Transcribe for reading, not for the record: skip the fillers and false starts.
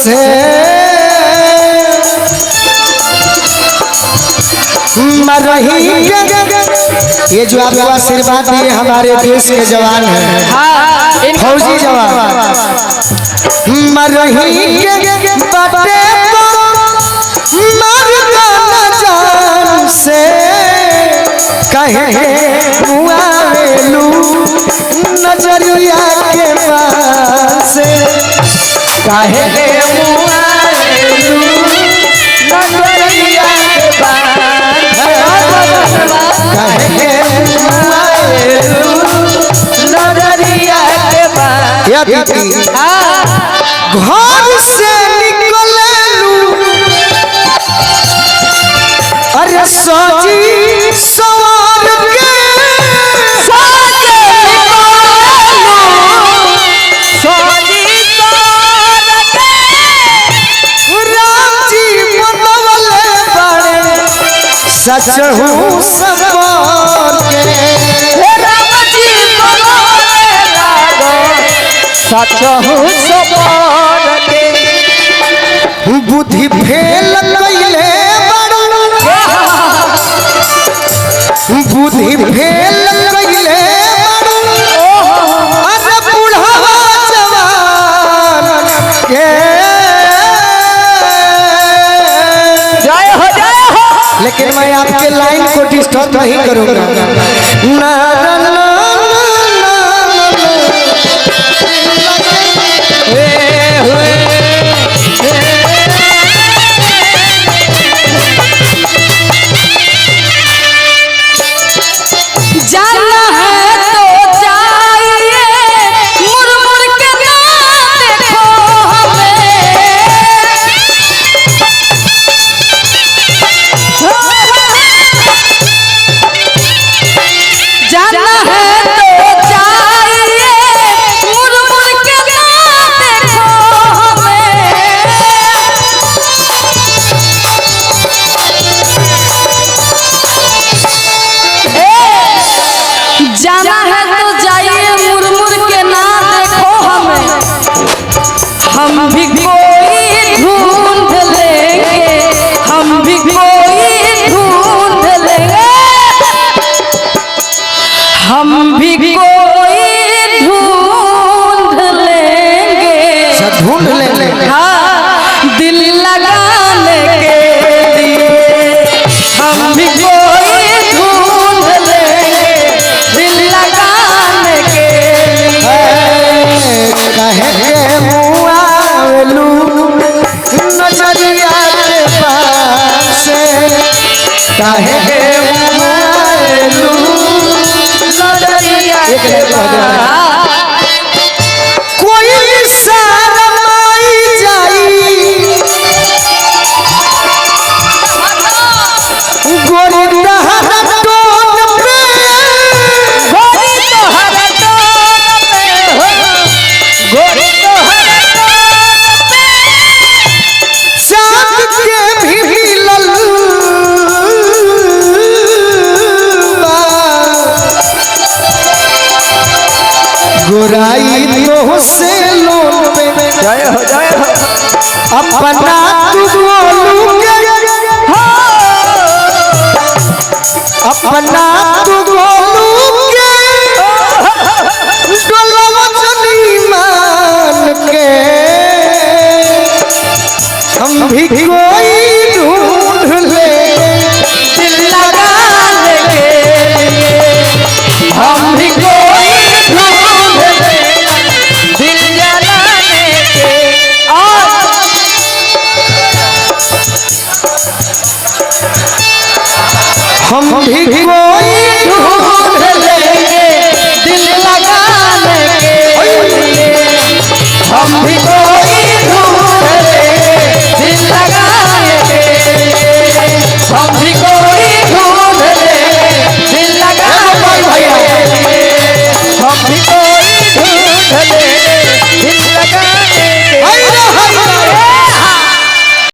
से रहेंगे। ये जो आपको आशीर्वाद दिए हमारे देश के जवान हैं, फौजी जवान, रहेंगे बाटे जान से कहे मुआवेलू नजरिया के पास से कहे मुआवेलू नजरिया के पास कहे मुआवेलू नजरिया के पास। घर से अरे सोची सवार के राजी बनवले बड़े सच हूँ सवार के राजी बनवले लागो सच हूँ सवार के बुद्धि फेल कैले बुद्धि फेल कैले अरे बुढ़ावा जवान के जय हो। लेकिन मैं आपके लाइन को डिस्टर्ब नहीं करूंगा। ना ढूंढ लेंगे। हाँ, दिल लगाने के लिए हम भी कोई ढूंढ लेंगे, दिल लगाने के लिए कहे मुआवेलू नजरिया के पास कहे मुआवेलू नजरिया के पास। गोराई तो से लोग में जय हो अपना तू बोलूंगे अपना तू